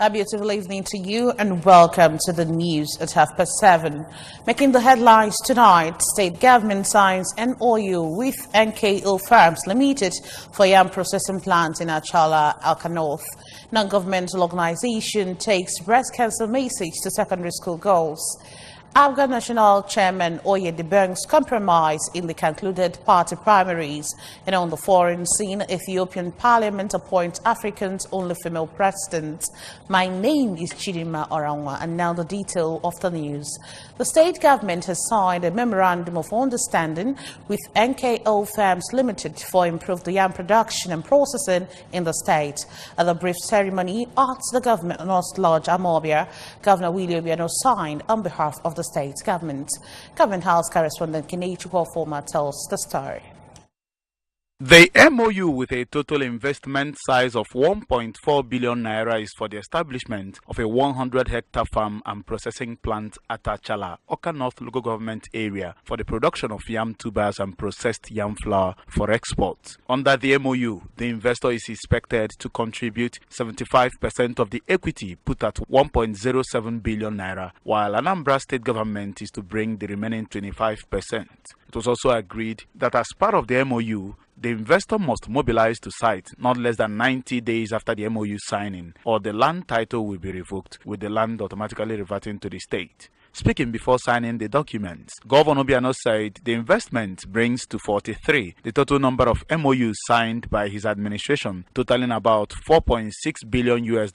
A beautiful evening to you and welcome to the news at 7:30. Making the headlines tonight, state government signs MOU with NKO Farms Limited for yam processing plant in Achala, Alka North. Non-governmental organization takes breast cancer message to secondary school girls. Afghan National Chairman Oye debunks compromise in the concluded party primaries. And on the foreign scene, Ethiopian Parliament appoints Africa's only female president. My name is Chidima Oranwa, and now the detail of the news. The state government has signed a memorandum of understanding with NKO Farms Limited for improved yam production and processing in the state. At the brief ceremony at the government North Lodge, Amobia, Governor William Obiano signed on behalf of the state government. Government House correspondent Kinechi Former tells the story. The MOU with a total investment size of 1.4 billion naira is for the establishment of a 100-hectare farm and processing plant at Achala, Oka North local government area for the production of yam tubers and processed yam flour for export. Under the MOU, the investor is expected to contribute 75% of the equity put at 1.07 billion naira, while Anambra state government is to bring the remaining 25%. It was also agreed that as part of the MOU, the investor must mobilize to site not less than 90 days after the MOU signing, or the land title will be revoked, with the land automatically reverting to the state. Speaking before signing the documents, Governor Obiano said the investment brings to 43 the total number of MOUs signed by his administration, totaling about $4.6 billion,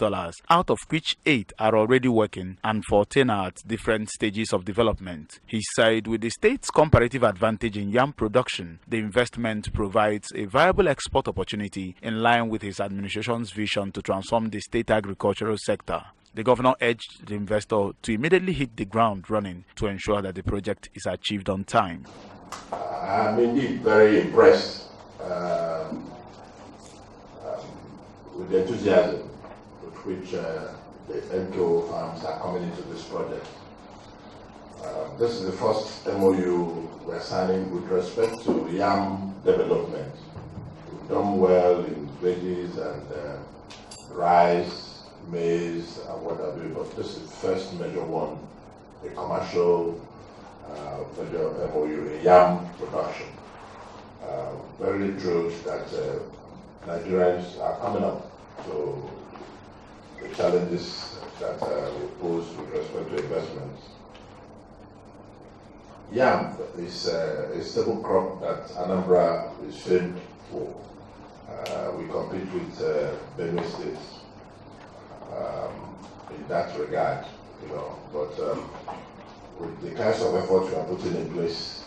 out of which 8 are already working and 14 are at different stages of development. He said with the state's comparative advantage in yam production, the investment provides a viable export opportunity in line with his administration's vision to transform the state agricultural sector. The governor urged the investor to immediately hit the ground running to ensure that the project is achieved on time. I'm indeed very impressed with the enthusiasm with which the NKO farms are coming into this project. This is the first MOU we're signing with respect to yam development. We've done well in veggies and rice, maize, and what have you, but this is the first major one, a commercial major MOU in yam production. Very true that Nigerians are coming up to the challenges that we pose with respect to investments. Yam is a staple crop that Anambra is famed for. We compete with Benue State in that regard, but with the kinds of efforts we are putting in place,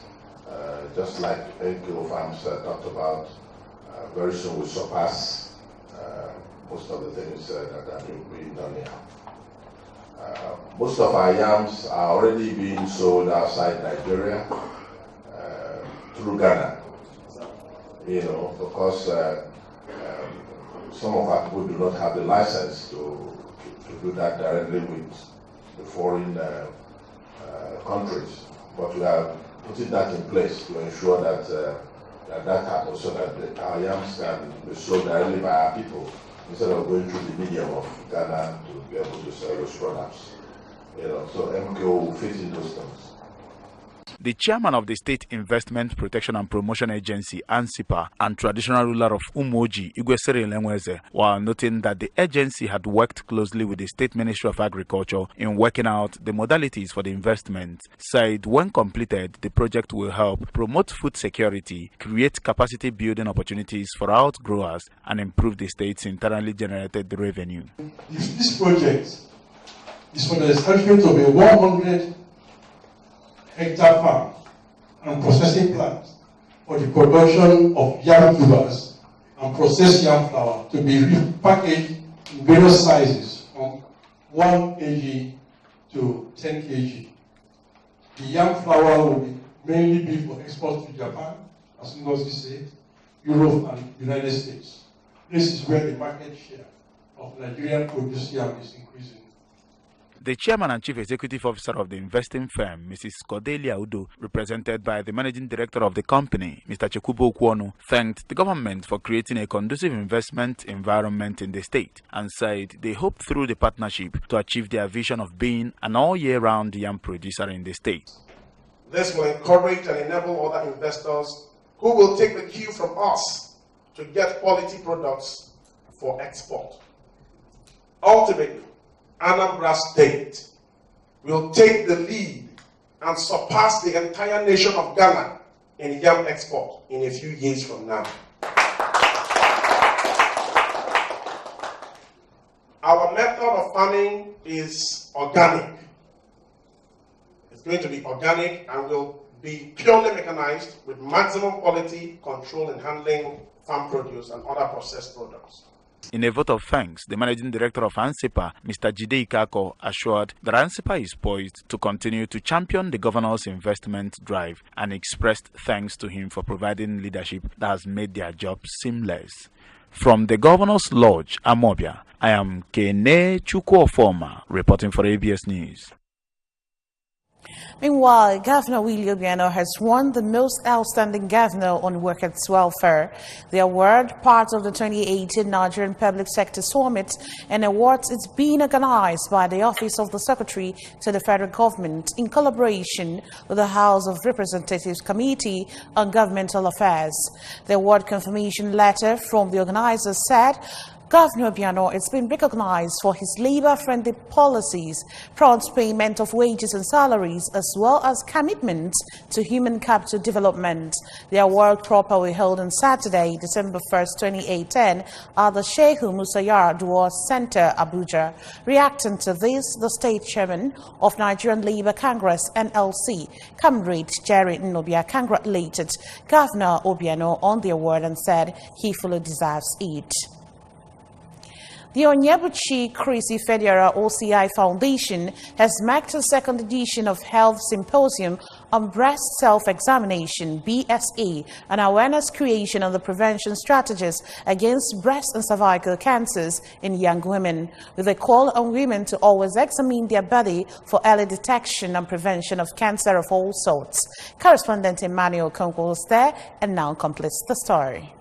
just like NKO Farms talked about, very soon we'll surpass most of the things that are being done here. Most of our yams are already being sold outside Nigeria through Ghana, because some of our people do not have the license to do that directly with the foreign countries. But we are putting that in place to ensure that that happens, so that our yams can be sold directly by our people instead of going through the medium of Ghana to be able to sell those products. So MKO will fit in those things. The chairman of the State Investment Protection and Promotion Agency, ANSIPA, and traditional ruler of Umoji, Igwesere Lenweze, while noting that the agency had worked closely with the State Ministry of Agriculture in working out the modalities for the investment, said when completed, the project will help promote food security, create capacity building opportunities for outgrowers, and improve the state's internally generated revenue. This project is for the establishment of a 100-hectare farm and processing plant for the production of yam tubers and processed yam flour to be repackaged in various sizes from 1 kg to 10 kg. The yam flour will mainly be for export to Japan, as Ngozi said, Europe and United States. This is where the market share of Nigerian produced yam is increasing. The chairman and chief executive officer of the investing firm, Mrs. Cordelia Udo, represented by the managing director of the company, Mr. Chekubo Kwonu, thanked the government for creating a conducive investment environment in the state and said they hope through the partnership to achieve their vision of being an all-year-round yam producer in the state. This will encourage and enable other investors who will take the cue from us to get quality products for export. Ultimately, Anambra State will take the lead and surpass the entire nation of Ghana in yam export in a few years from now. Our method of farming is organic. It's going to be organic and will be purely mechanized with maximum quality control in handling farm produce and other processed products. In a vote of thanks, the managing director of ANSEPA, Mr. Jide Ikako, assured that ANSEPA is poised to continue to champion the governor's investment drive and expressed thanks to him for providing leadership that has made their job seamless. From the Governor's Lodge, Amobia, I am Kene Chukwuofoma, reporting for ABS News. Meanwhile, Governor Willie Obiano has won the Most Outstanding Governor on Workers' Welfare. The award, part of the 2018 Nigerian Public Sector Summit, and awards is being organized by the Office of the Secretary to the Federal Government in collaboration with the House of Representatives Committee on Governmental Affairs. The award confirmation letter from the organizers said, Governor Obiano has been recognized for his labor-friendly policies, prompt payment of wages and salaries, as well as commitment to human capital development. The award proper will held on Saturday, December 1st, 2018, at the Shehu Musayar Dua Center, Abuja. Reacting to this, the state chairman of Nigerian Labour Congress, NLC, Comrade Jerry Nnobia, congratulated Governor Obiano on the award and said he fully deserves it. The Onyebuchi Krisi Federal OCI Foundation has marked the second edition of Health Symposium on Breast Self-Examination, BSE, and awareness creation of the prevention strategies against breast and cervical cancers in young women, with a call on women to always examine their body for early detection and prevention of cancer of all sorts. Correspondent Emmanuel Konko was there and now completes the story.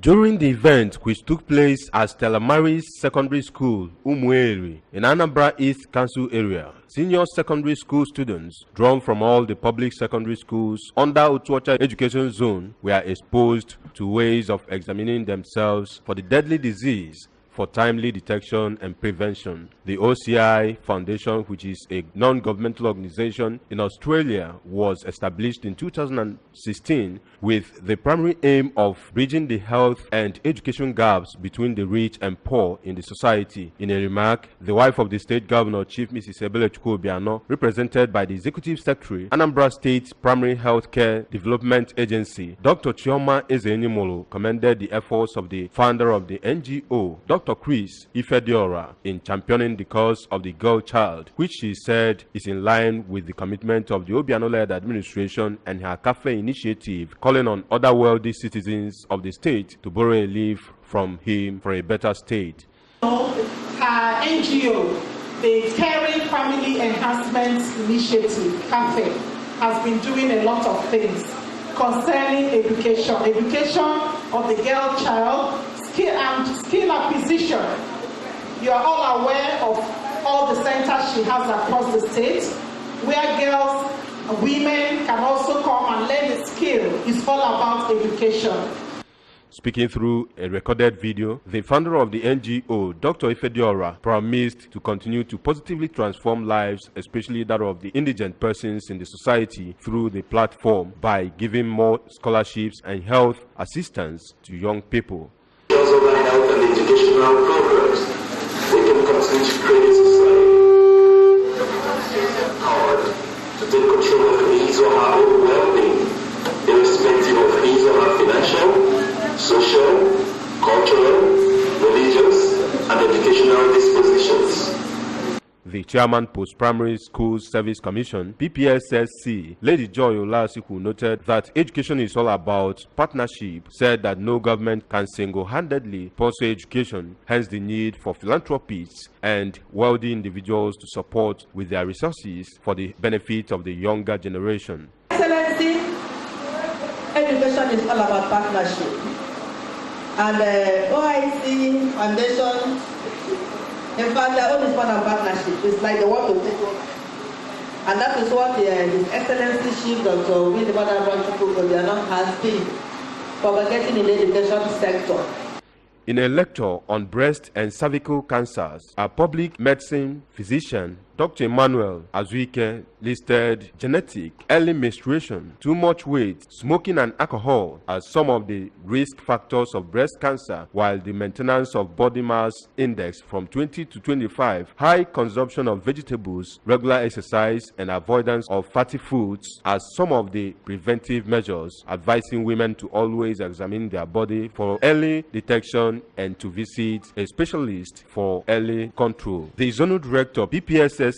During the event, which took place at Stella Maris Secondary School, Umueri, in Anambra East Council area, senior secondary school students drawn from all the public secondary schools under Utuacha Education Zone were exposed to ways of examining themselves for the deadly disease for timely detection and prevention. The OCI Foundation, which is a non-governmental organization in Australia, was established in 2016 with the primary aim of bridging the health and education gaps between the rich and poor in the society. In a remark, the wife of the state governor, Chief Mrs. Ebele Chukwuobiano, represented by the Executive Secretary, Anambra State Primary Healthcare Development Agency, Dr. Chioma Ezenimolo, commended the efforts of the founder of the NGO, Dr. Chris Ifediora, in championing the cause of the girl child, which she said is in line with the commitment of the Obiano-led administration and her cafe initiative, calling on other wealthy citizens of the state to borrow a leaf from him for a better state. Her NGO, the Caring Family Enhancement Initiative, CAFE, has been doing a lot of things concerning education of the girl child, skill acquisition. You are all aware of all the centers she has across the state, where girls and women can also come and learn the skill. It's all about education. Speaking through a recorded video, the founder of the NGO, Dr. Ifediora, promised to continue to positively transform lives, especially that of the indigent persons in the society, through the platform by giving more scholarships and health assistance to young people. Because of the health and educational programs, we can continue to create a society empowered to take control of his or her own well-being, irrespective of his or her financial, social, cultural, religious, and educational dispositions. The chairman Post-Primary Schools Service Commission, PPSSC, Lady Joy Olasiku, noted that education is all about partnership, said that no government can single-handedly pursue education, hence the need for philanthropists and wealthy individuals to support with their resources for the benefit of the younger generation. Excellency, education is all about partnership. And OIC Foundation, in fact, their own is one of partnership. It's like they want to take over. And that is what His Excellency Chief Dr. Anambra has been propagating in the education sector. In a lecture on breast and cervical cancers, a public medicine physician, Dr. Emmanuel Azuike, listed genetic, early menstruation, too much weight, smoking and alcohol as some of the risk factors of breast cancer, while the maintenance of body mass index from 20 to 25, high consumption of vegetables, regular exercise, and avoidance of fatty foods as some of the preventive measures, advising women to always examine their body for early detection and to visit a specialist for early control. The Zonal Director, PPSSC,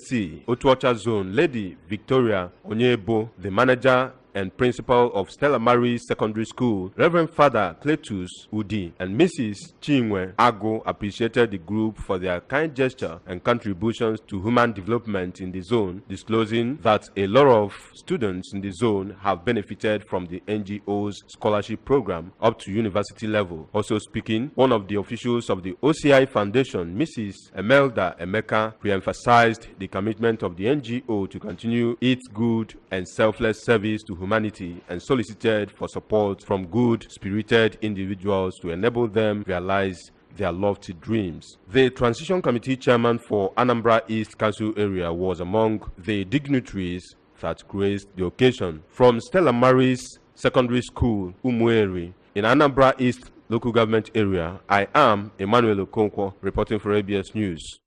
Otuocha Zone, Lady Victoria Onyebo, the manager and principal of Stella Maris Secondary School, Reverend Father Cletus Udi, and Mrs. Chinwe Ago appreciated the group for their kind gesture and contributions to human development in the zone, disclosing that a lot of students in the zone have benefited from the NGO's scholarship program up to university level. Also speaking, one of the officials of the OCI Foundation, Mrs. Emelda Emeka, re-emphasized the commitment of the NGO to continue its good and selfless service to humanity and solicited for support from good-spirited individuals to enable them realize their lofty dreams. The Transition Committee Chairman for Anambra East Council area was among the dignitaries that graced the occasion. From Stella Maris Secondary School, Umueri, in Anambra East local government area, I am Emmanuel Okonkwo, reporting for ABS News.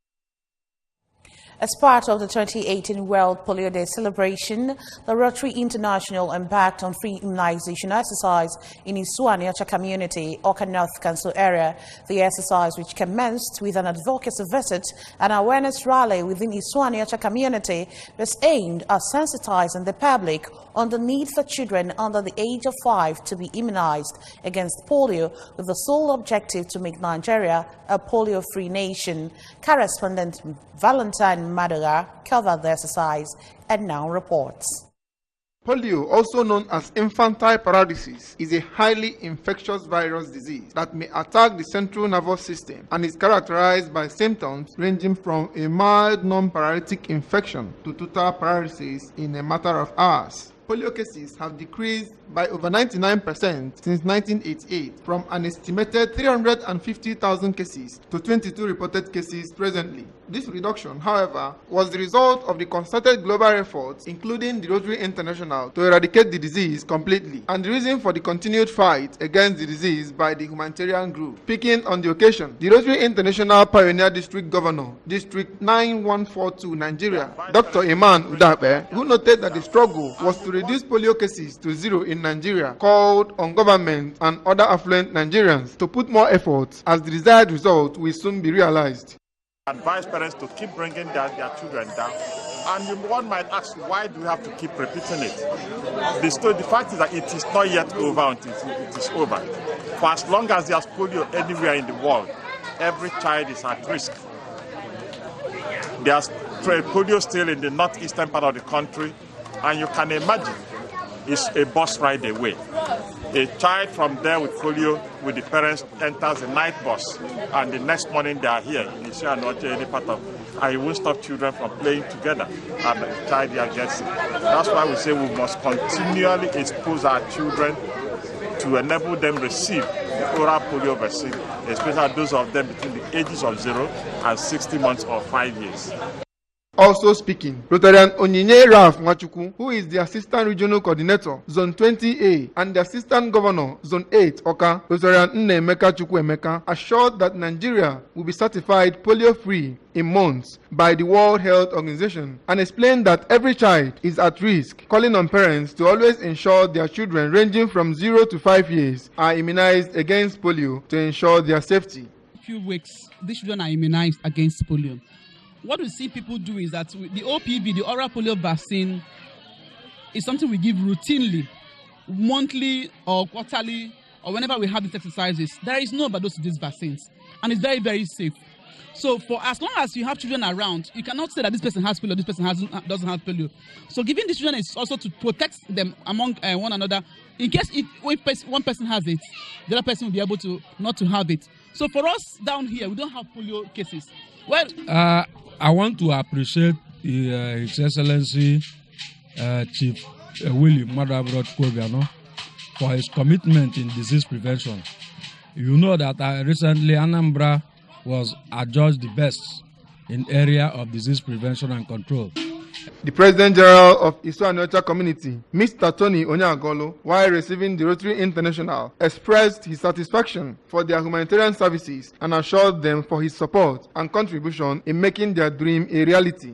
As part of the 2018 World Polio Day celebration, the Rotary International embarked on free immunization exercise in Isuaniocha community, Oka North Council area. The exercise, which commenced with an advocacy visit and awareness rally within Isuaniocha community, was aimed at sensitizing the public on the need for children under the age of 5 to be immunized against polio, with the sole objective to make Nigeria a polio-free nation. Correspondent Valentine Madura covered the exercise and now reports. Polio, also known as infantile paralysis, is a highly infectious virus disease that may attack the central nervous system and is characterized by symptoms ranging from a mild non-paralytic infection to total paralysis in a matter of hours. Polio cases have decreased by over 99% since 1988, from an estimated 350,000 cases to 22 reported cases presently. This reduction, however, was the result of the concerted global efforts, including the Rotary International, to eradicate the disease completely, and the reason for the continued fight against the disease by the humanitarian group. Speaking on the occasion, the Rotary International Pioneer District Governor, District 9142, Nigeria, Dr. Iman Udabe, who noted that the struggle was to reduce polio cases to zero in Nigeria, called on government and other affluent Nigerians to put more efforts as the desired result will soon be realized. Advise parents to keep bringing their children down. And one might ask, why do we have to keep repeating it? The fact is that it is not yet over until it is over. For as long as there's polio anywhere in the world, every child is at risk. There's polio still in the northeastern part of the country, and you can imagine it's a bus ride away. A child from there with polio with the parents enters the night bus, and the next morning they are here in any part of, and you won't stop children from playing together, and the child here gets it. That's why we say we must continually expose our children to enable them receive the oral polio vaccine, especially those of them between the ages of 0 and 60 months or 5 years. Also speaking, Rotarian Onyinye Ralph Nwachukwu, who is the Assistant Regional Coordinator, Zone 20A, and the Assistant Governor, Zone 8, Oka, Rotarian Nnemeka Chukwuemeka, assured that Nigeria will be certified polio-free in months by the World Health Organization, and explained that every child is at risk, calling on parents to always ensure their children ranging from 0 to 5 years are immunized against polio to ensure their safety. In a few weeks, these children are immunized against polio. what we see people do is that the OPV, the oral polio vaccine, is something we give routinely, monthly or quarterly, or whenever we have these exercises. There is no overdose to these vaccines, and it's very, very safe. So for as long as you have children around, you cannot say that this person has polio, this person doesn't have polio. So giving these children is also to protect them among one another. In case one person has it, the other person will be able to not to have it. So for us down here, we don't have polio cases. Well, I want to appreciate His Excellency Chief William Madabrot Kobiano for his commitment in disease prevention. You know that recently Anambra was adjudged the best in area of disease prevention and control. The President General of Iso-Anyocha Community, Mr. Tony Onyagolo, while receiving the Rotary International, expressed his satisfaction for their humanitarian services and assured them for his support and contribution in making their dream a reality.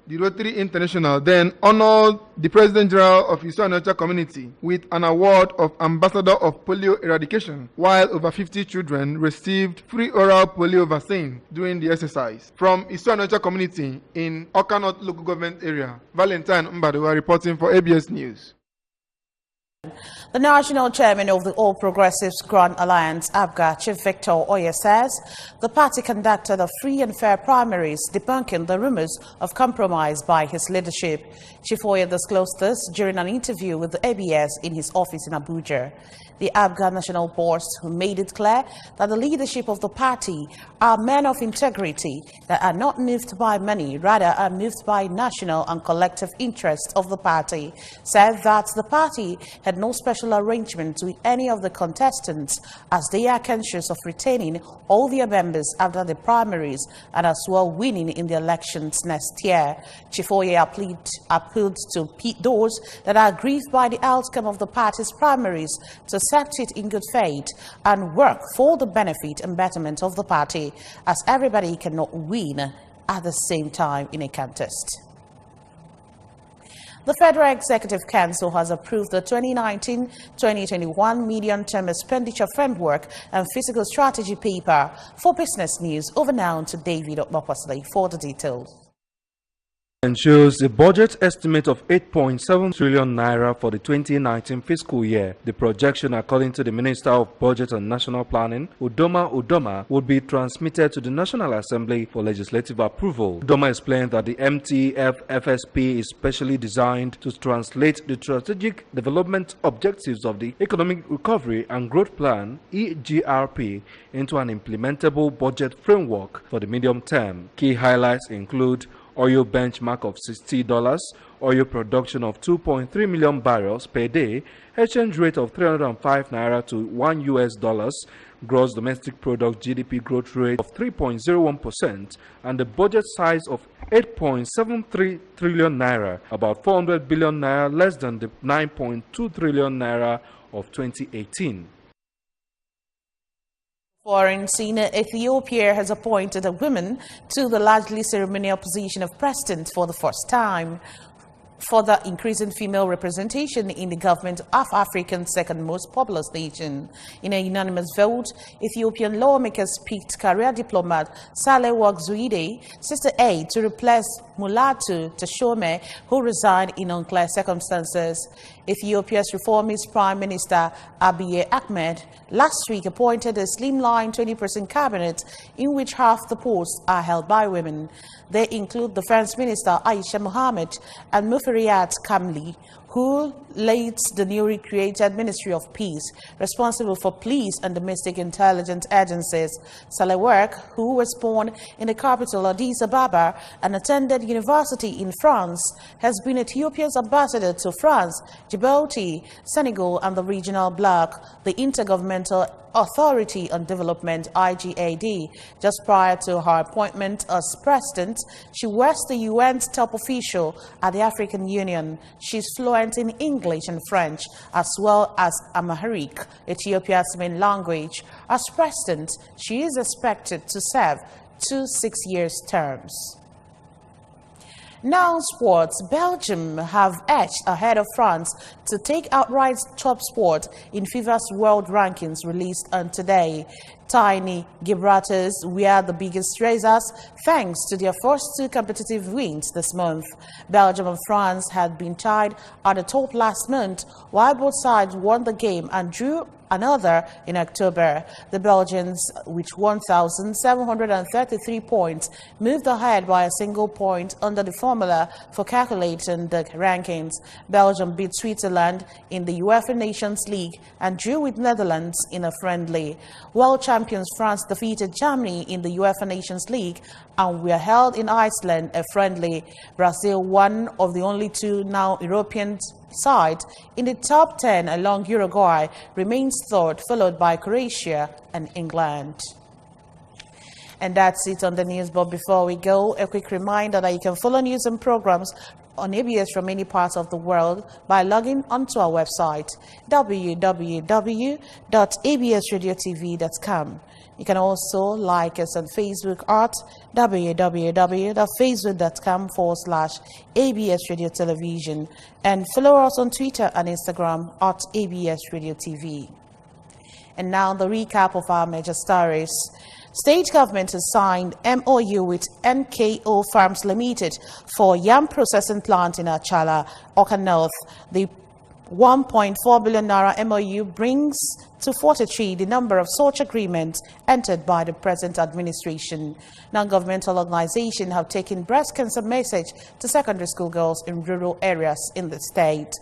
The Rotary International then honored the President General of Iso-Anyocha Community with an award of Ambassador of Polio Eradication, while over 50 children received free oral polio vaccine during the exercise. From Iso-Anyocha Community in Awka North Local Government Area, Valentine Mbadewa reporting for ABS News. The national chairman of the All Progressives Grand Alliance, ABGA, Chief Victor Oye, says the party conducted a free and fair primaries, debunking the rumors of compromise by his leadership. Chief Oye disclosed this during an interview with the ABS in his office in Abuja. The ABGA national board made it clear that the leadership of the party are men of integrity that are not moved by money, rather are moved by national and collective interests of the party. Said that the party had no special arrangement with any of the contestants, as they are conscious of retaining all their members after the primaries and as well winning in the elections next year. Chief Oye appealed to those that are aggrieved by the outcome of the party's primaries to accept it in good faith and work for the benefit and betterment of the party, as everybody cannot win at the same time in a contest. The Federal Executive Council has approved the 2019-2021 medium-term expenditure framework and fiscal strategy paper. For business news, over now to David Okmakwasile for the details. And shows a budget estimate of 8.7 trillion naira for the 2019 fiscal year. The projection, according to the Minister of Budget and National Planning, Udoma, would be transmitted to the National Assembly for legislative approval. Udoma explained that the MTF FSP is specially designed to translate the strategic development objectives of the Economic Recovery and Growth Plan (EGRP) into an implementable budget framework for the medium term. Key highlights include oil benchmark of $60, oil production of 2.3 million barrels per day, exchange rate of 305 naira to $1, gross domestic product GDP growth rate of 3.01%, and the budget size of 8.73 trillion naira, about 400 billion naira less than the 9.2 trillion naira of 2018. Foreign senior Ethiopia has appointed a woman to the largely ceremonial position of president for the first time, further increasing female representation in the government of Africa's second most populous nation. In a unanimous vote, Ethiopian lawmakers picked career diplomat Sahle-Work Zewde, Sister A, to replace Mulatu Teshome, who resigned in unclear circumstances. Ethiopia's reformist Prime Minister Abiy Ahmed last week appointed a slimline 20-person cabinet in which half the posts are held by women. They include Defense Minister Aisha Mohammed and Muferiat Kamli, who leads the newly created Ministry of Peace, responsible for police and domestic intelligence agencies. Sahle-Work, who was born in the capital Addis Ababa and attended university in France, has been Ethiopia's ambassador to France, Djibouti, Senegal, and the regional bloc, the Intergovernmental Authority on Development, IGAD. Just prior to her appointment as president, she was the UN's top official at the African Union. She's fluent in English and French, as well as Amharic, Ethiopia's main language. As president, she is expected to serve 2 6-year terms. Now sports. Belgium have edged ahead of France to take outright top spot in FIFA's world rankings released on today. Tiny Gibraltars were the biggest racers thanks to their first two competitive wins this month. Belgium and France had been tied at the top last month, while both sides won the game and drew another in October. The Belgians, with 1,733 points, moved ahead by a single point under the formula for calculating the rankings. Belgium beat Switzerland in the UEFA Nations League and drew with Netherlands in a friendly. World champions France defeated Germany in the UEFA Nations League and were held in Iceland a friendly. Brazil, one of the only two now European sides in the top 10 along Uruguay, remains third, followed by Croatia and England. And that's it on the news. But before we go, a quick reminder that you can follow news and programs on ABS from any part of the world by logging onto our website www.absradiotv.com. You can also like us on Facebook at www.facebook.com/ABS Radio Television and follow us on Twitter and Instagram at ABS Radio TV. And now the recap of our major stories. State government has signed MOU with NKO Farms Limited for yam processing plant in Achala, Oka North. The 1.4 billion naira MOU brings to 43 the number of such agreements entered by the present administration. Non-governmental organizations have taken breast cancer message to secondary school girls in rural areas in the state.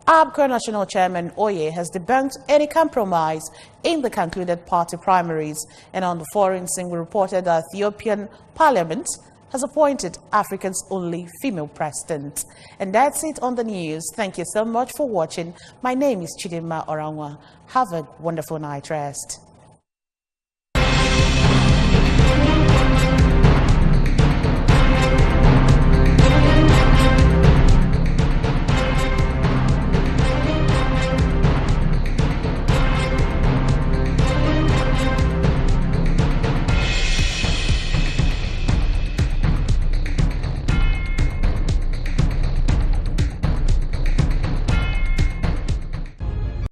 ABCO National Chairman Oye has debunked any compromise in the concluded party primaries. And on the foreign scene, we reported that Ethiopian Parliament has appointed Africa's only female president. And that's it on the news. Thank you so much for watching. My name is Chidinma Oranwa. Have a wonderful night rest.